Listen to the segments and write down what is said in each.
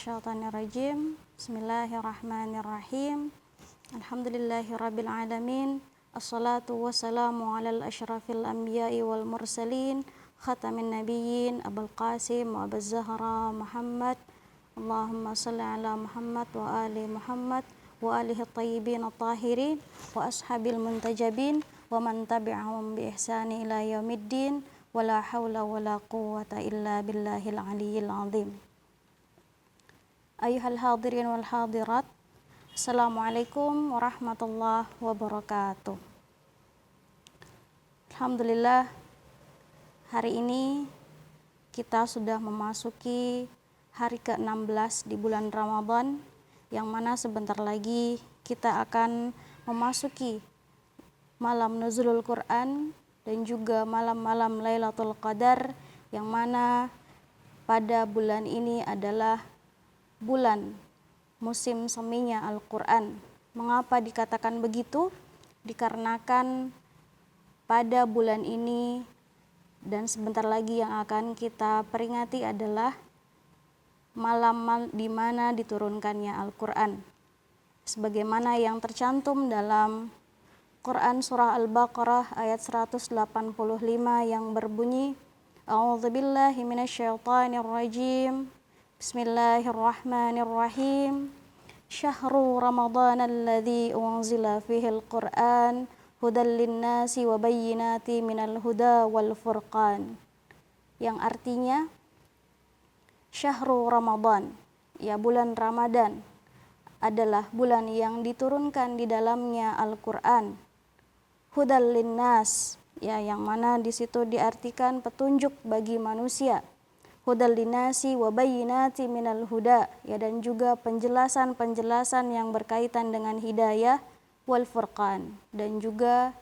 minasyaitonirrajim. Bismillahirrahmanirrahim. Alhamdulillahirabbil alamin. Assalatu wassalamu alal asyrafil anbiya'i wal mursalin, khatamin nabiyyin Abul Qasim wa Abuz Zahra Muhammad. Allahumma shalli ala Muhammad wa ali Muhammad wa alihi thayyibin at-tahirin wa ashabil muntajabin wa man tabi'ahum bi ihsani ila yaumiddin. Wala haula wala quwwata illa billahil aliyyil azim. Ayyuhal hadirin wal hadirat, assalamualaikum warahmatullahi wabarakatuh. Alhamdulillah, hari ini kita sudah memasuki hari ke-16 di bulan Ramadan, yang mana sebentar lagi kita akan memasuki malam nuzulul Quran dan juga malam-malam Lailatul Qadar, yang mana pada bulan ini adalah bulan musim seminya Al-Quran. Mengapa dikatakan begitu? Dikarenakan pada bulan ini dan sebentar lagi yang akan kita peringati adalah malam di mana diturunkannya Al-Quran. Sebagaimana yang tercantum dalam Quran surah Al-Baqarah ayat 185 yang berbunyi, A'udzubillahi minasyaitonirrajim. Bismillahirrahmanirrahim. Syahrul Ramadan alladzi unzila fihil Qur'an hudal linnasi wa bayyinati minal huda wal furqan. Yang artinya Syahrul Ramadan, ya bulan Ramadan, adalah bulan yang diturunkan di dalamnya Al-Quran. Hudal linnas, ya, yang mana di situ diartikan petunjuk bagi manusia. Hudal linnasi wa bayyinati minal huda, ya, dan juga penjelasan-penjelasan yang berkaitan dengan hidayah, wal furqan, dan juga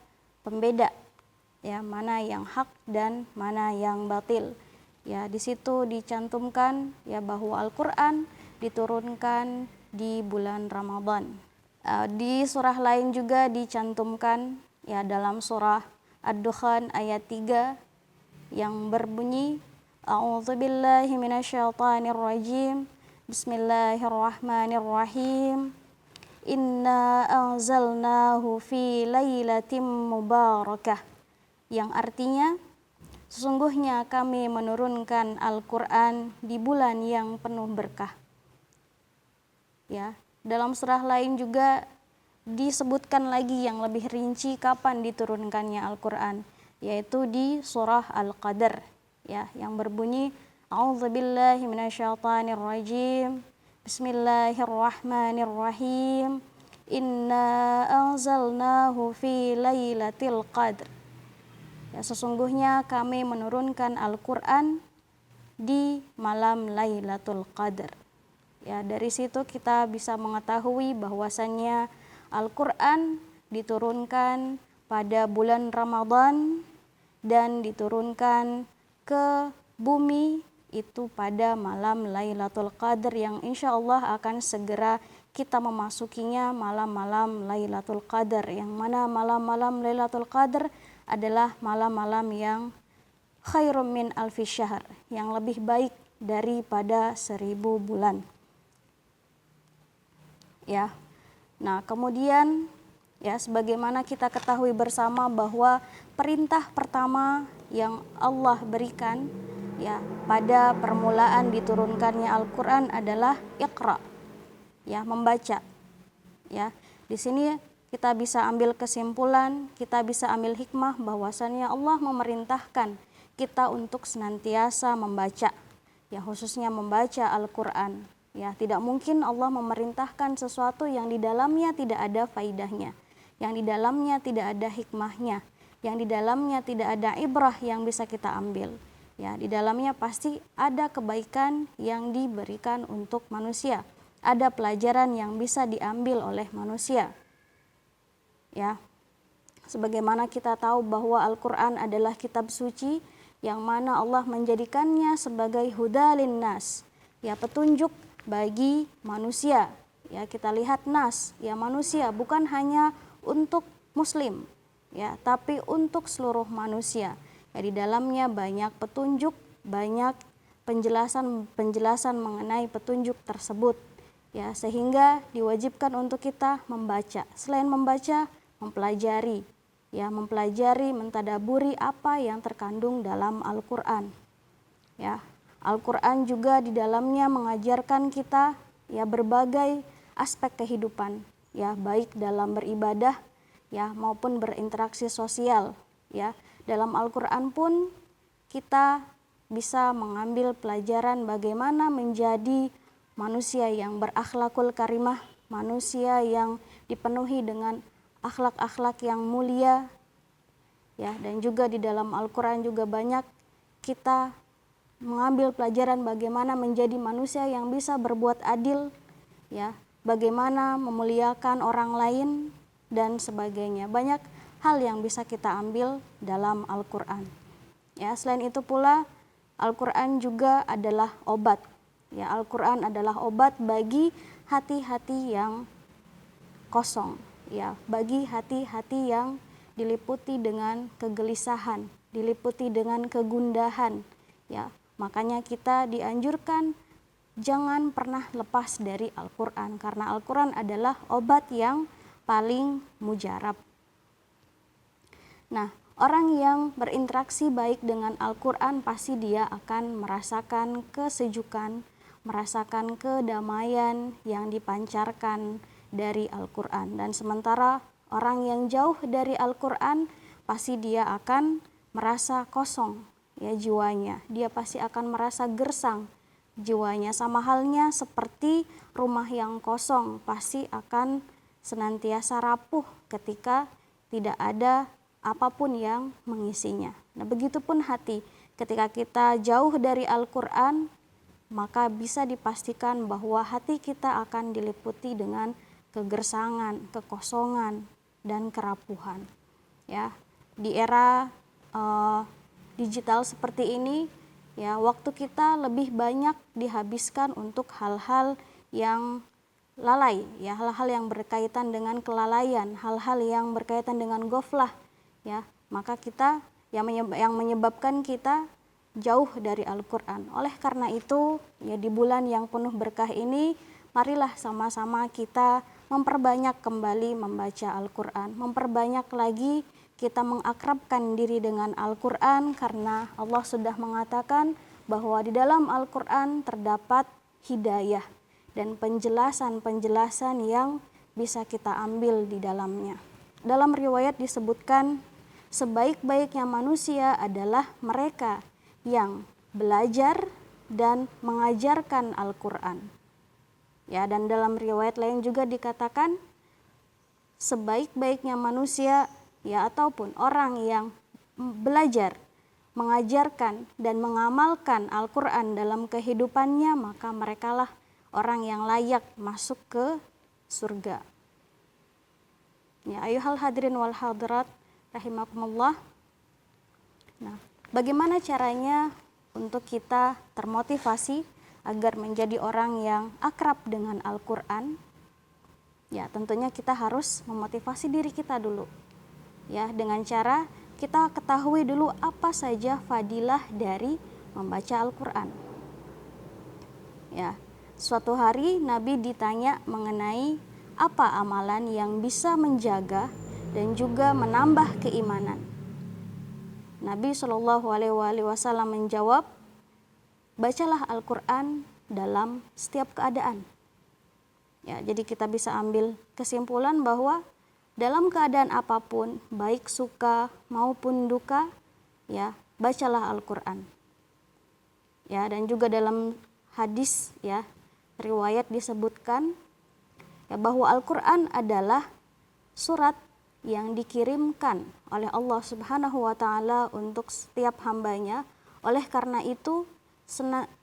pembeda, ya, mana yang hak dan mana yang batil. Ya, di situ dicantumkan, ya, bahwa Al-Quran diturunkan di bulan Ramadan. Di surah lain juga dicantumkan, ya, dalam surah Ad-Dukhan ayat 3 yang berbunyi, A'udzubillahi minasyaitonirrajim. Bismillahirrahmanirrahim. Inna anzalnahu fi lailatin mubarakah. Yang artinya, sesungguhnya kami menurunkan Al-Quran di bulan yang penuh berkah. Ya, dalam surah lain juga disebutkan lagi yang lebih rinci kapan diturunkannya Al-Quran, yaitu di surah Al-Qadar, ya, yang berbunyi, A'udzubillahi minasyaitonirrajim. Bismillahirrahmanirrahim. Inna anzalnahu fi lailatul qadr. Ya, sesungguhnya kami menurunkan Al-Quran di malam Lailatul Qadar. Ya, dari situ kita bisa mengetahui bahwasannya Al-Quran diturunkan pada bulan Ramadan dan diturunkan ke bumi itu pada malam Lailatul Qadar, yang insya Allah akan segera kita memasukinya malam-malam Lailatul Qadar, yang mana malam-malam Lailatul Qadar adalah malam-malam yang khairum min alfi syahr, yang lebih baik daripada 1000 bulan. Ya. Nah, kemudian, ya, sebagaimana kita ketahui bersama bahwa perintah pertama yang Allah berikan, ya, pada permulaan diturunkannya Al-Quran adalah Iqra, ya, membaca. Ya, di sini kita bisa ambil kesimpulan, kita bisa ambil hikmah bahwasannya Allah memerintahkan kita untuk senantiasa membaca, ya, khususnya membaca Al-Quran. Ya, tidak mungkin Allah memerintahkan sesuatu yang di dalamnya tidak ada faidahnya, yang di dalamnya tidak ada hikmahnya, yang di dalamnya tidak ada ibrah yang bisa kita ambil. Ya, di dalamnya pasti ada kebaikan yang diberikan untuk manusia, ada pelajaran yang bisa diambil oleh manusia. Ya, sebagaimana kita tahu bahwa Al-Quran adalah kitab suci yang mana Allah menjadikannya sebagai hudalin nas, ya, petunjuk bagi manusia. Ya, kita lihat nas, ya, manusia, bukan hanya untuk muslim, ya, tapi untuk seluruh manusia. Ya, di dalamnya banyak petunjuk, banyak penjelasan mengenai petunjuk tersebut, ya, sehingga diwajibkan untuk kita membaca. Selain membaca, mempelajari, ya, mentadaburi apa yang terkandung dalam Al-Qur'an. Ya, Al-Qur'an juga di dalamnya mengajarkan kita, ya, berbagai aspek kehidupan, ya, baik dalam beribadah, ya, maupun berinteraksi sosial, ya. Dalam Al-Qur'an pun kita bisa mengambil pelajaran bagaimana menjadi manusia yang berakhlakul karimah, manusia yang dipenuhi dengan akhlak-akhlak yang mulia, ya. Dan juga di dalam Al-Qur'an juga banyak kita mengambil pelajaran bagaimana menjadi manusia yang bisa berbuat adil, ya, bagaimana memuliakan orang lain dan sebagainya. Banyak hal yang bisa kita ambil dalam Al-Qur'an. Ya, selain itu pula Al-Qur'an juga adalah obat. Ya, Al-Qur'an adalah obat bagi hati-hati yang kosong, ya, bagi hati-hati yang diliputi dengan kegelisahan, diliputi dengan kegundahan, ya. Makanya kita dianjurkan jangan pernah lepas dari Al-Qur'an, karena Al-Qur'an adalah obat yang paling mujarab. Nah, orang yang berinteraksi baik dengan Al-Qur'an pasti dia akan merasakan kesejukan, merasakan kedamaian yang dipancarkan dari Al-Qur'an. Dan sementara orang yang jauh dari Al-Qur'an pasti dia akan merasa kosong, ya, jiwanya. Dia pasti akan merasa gersang jiwanya, sama halnya seperti rumah yang kosong pasti akan senantiasa rapuh ketika tidak ada apapun yang mengisinya. Nah, begitupun hati, ketika kita jauh dari Al-Qur'an, maka bisa dipastikan bahwa hati kita akan diliputi dengan kegersangan, kekosongan, dan kerapuhan. Ya, di era digital seperti ini, ya, waktu kita lebih banyak dihabiskan untuk hal-hal yang lalai, ya, hal-hal yang berkaitan dengan kelalaian, hal-hal yang berkaitan dengan ghaflah, ya, maka kita yang menyebabkan kita jauh dari Al-Qur'an. Oleh karena itu, ya, di bulan yang penuh berkah ini, marilah sama-sama kita memperbanyak kembali membaca Al-Qur'an, memperbanyak lagi kita mengakrabkan diri dengan Al-Qur'an, karena Allah sudah mengatakan bahwa di dalam Al-Qur'an terdapat hidayah dan penjelasan-penjelasan yang bisa kita ambil di dalamnya. Dalam riwayat disebutkan, sebaik-baiknya manusia adalah mereka yang belajar dan mengajarkan Al-Qur'an. Ya, dan dalam riwayat lain juga dikatakan sebaik-baiknya manusia, ya, ataupun orang yang belajar, mengajarkan dan mengamalkan Al-Qur'an dalam kehidupannya, maka merekalah orang yang layak masuk ke surga. Ya, ayuhal hadirin wal hadirat rahimakumullah. Nah, bagaimana caranya untuk kita termotivasi agar menjadi orang yang akrab dengan Al-Qur'an? Ya, tentunya kita harus memotivasi diri kita dulu. Ya, dengan cara kita ketahui dulu apa saja fadilah dari membaca Al-Qur'an. Ya, suatu hari Nabi ditanya mengenai apa amalan yang bisa menjaga dan juga menambah keimanan. Nabi Shallallahu Alaihi Wasallam menjawab, bacalah Al-Qur'an dalam setiap keadaan. Ya, jadi kita bisa ambil kesimpulan bahwa dalam keadaan apapun, baik suka maupun duka, ya, bacalah Al-Qur'an. Ya, dan juga dalam hadis, ya, riwayat disebutkan, ya, bahwa Al-Qur'an adalah surat yang dikirimkan oleh Allah Subhanahu wa Ta'ala untuk setiap hambanya. Oleh karena itu,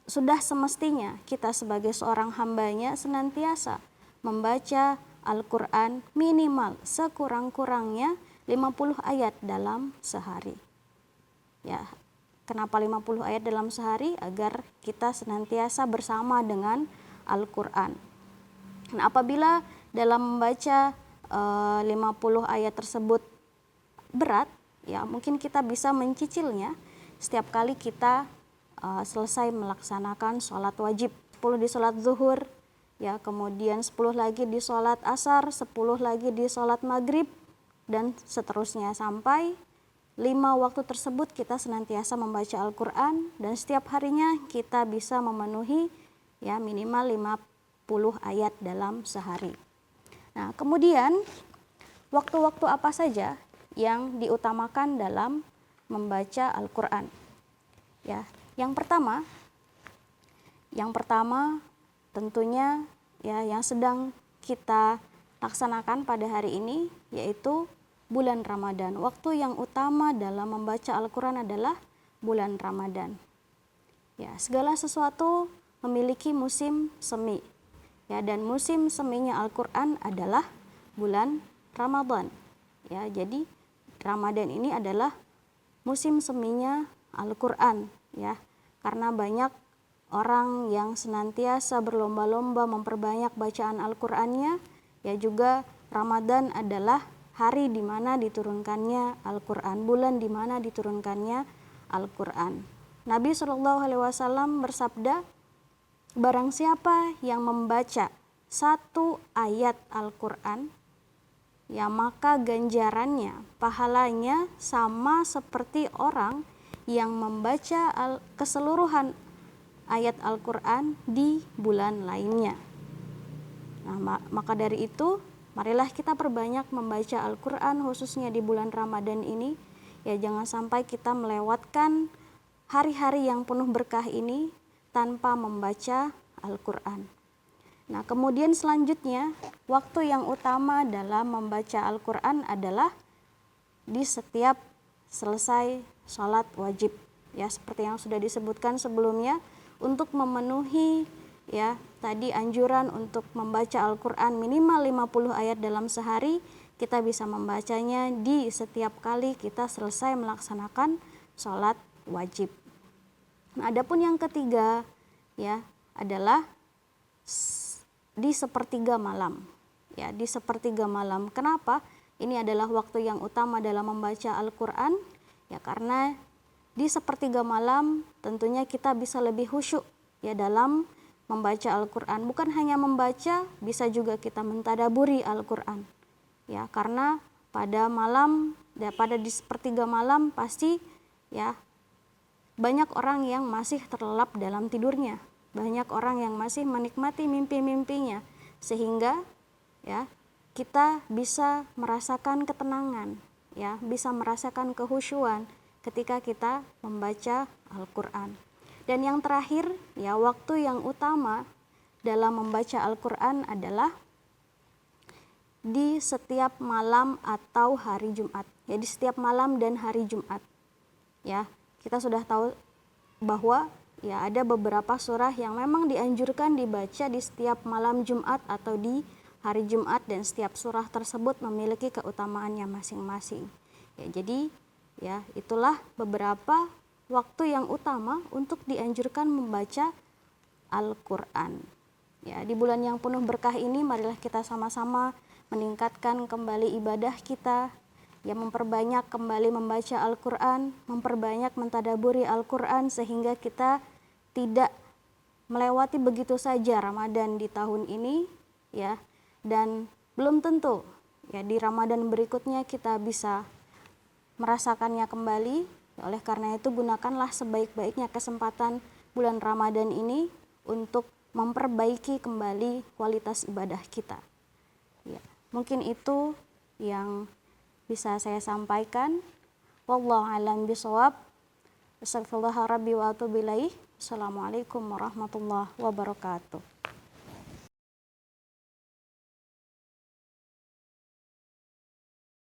sudah semestinya kita sebagai seorang hambanya senantiasa membaca Al-Qur'an minimal sekurang-kurangnya 50 ayat dalam sehari. Ya, kenapa 50 ayat dalam sehari? Agar kita senantiasa bersama dengan Al-Qur'an. Nah, apabila dalam membaca 50 ayat tersebut berat, ya, mungkin kita bisa mencicilnya setiap kali kita selesai melaksanakan sholat wajib. 10 di sholat zuhur, ya, kemudian 10 lagi di sholat asar, 10 lagi di sholat maghrib, dan seterusnya sampai 5 waktu tersebut kita senantiasa membaca Al-Quran, dan setiap harinya kita bisa memenuhi ya minimal 50 ayat dalam sehari. Nah, kemudian waktu-waktu apa saja yang diutamakan dalam membaca Al-Quran? Ya, yang pertama tentunya ya yang sedang kita laksanakan pada hari ini yaitu bulan Ramadan. Waktu yang utama dalam membaca Al-Quran adalah bulan Ramadan. Ya, segala sesuatu memiliki musim semi. Ya, dan musim seminya Al-Quran adalah bulan Ramadan. Ya, jadi Ramadan ini adalah musim seminya Al-Quran, ya. Karena banyak orang yang senantiasa berlomba-lomba memperbanyak bacaan Al-Qur'annya, ya juga Ramadan adalah hari di mana diturunkannya Al-Qur'an, bulan di mana diturunkannya Al-Qur'an. Nabi SAW bersabda, barang siapa yang membaca satu ayat Al-Qur'an, ya maka ganjarannya, pahalanya sama seperti orang yang membaca keseluruhan ayat Al-Quran di bulan lainnya. Nah, maka dari itu, marilah kita perbanyak membaca Al-Quran khususnya di bulan Ramadan ini. Ya, jangan sampai kita melewatkan hari-hari yang penuh berkah ini tanpa membaca Al-Quran. Nah, kemudian selanjutnya, waktu yang utama dalam membaca Al-Quran adalah di setiap selesai sholat wajib. Ya, seperti yang sudah disebutkan sebelumnya, untuk memenuhi ya tadi anjuran untuk membaca Al-Quran minimal 50 ayat dalam sehari, kita bisa membacanya di setiap kali kita selesai melaksanakan sholat wajib. Nah, adapun yang ketiga ya adalah di sepertiga malam. Ya, di sepertiga malam. Kenapa? Ini adalah waktu yang utama dalam membaca Al-Quran, ya karena di sepertiga malam tentunya kita bisa lebih khusyuk ya dalam membaca Al-Quran. Bukan hanya membaca, bisa juga kita mentadaburi Al-Quran. Ya, karena pada malam, ya, pada di sepertiga malam pasti ya banyak orang yang masih terlelap dalam tidurnya. Banyak orang yang masih menikmati mimpi-mimpinya, sehingga ya kita bisa merasakan ketenangan, ya, bisa merasakan kehusyuan ketika kita membaca Al-Quran. Dan yang terakhir, ya waktu yang utama dalam membaca Al-Quran adalah di setiap malam atau hari Jumat. Jadi setiap malam dan hari Jumat. Ya, kita sudah tahu bahwa ya ada beberapa surah yang memang dianjurkan dibaca di setiap malam Jumat atau di hari Jumat, dan setiap surah tersebut memiliki keutamaannya masing-masing. Ya, jadi ya, itulah beberapa waktu yang utama untuk dianjurkan membaca Al-Quran. Ya, di bulan yang penuh berkah ini, marilah kita sama-sama meningkatkan kembali ibadah kita, ya memperbanyak kembali membaca Al-Quran, memperbanyak mentadaburi Al-Quran, sehingga kita tidak melewati begitu saja Ramadan di tahun ini, ya, dan belum tentu ya di Ramadan berikutnya kita bisa merasakannya kembali. Oleh karena itu, gunakanlah sebaik-baiknya kesempatan bulan Ramadan ini untuk memperbaiki kembali kualitas ibadah kita. Ya, mungkin itu yang bisa saya sampaikan. Wallahu a'lam bishawab. Astagfirullah rabbi wa atubu ilaih. Assalamualaikum warahmatullahi wabarakatuh.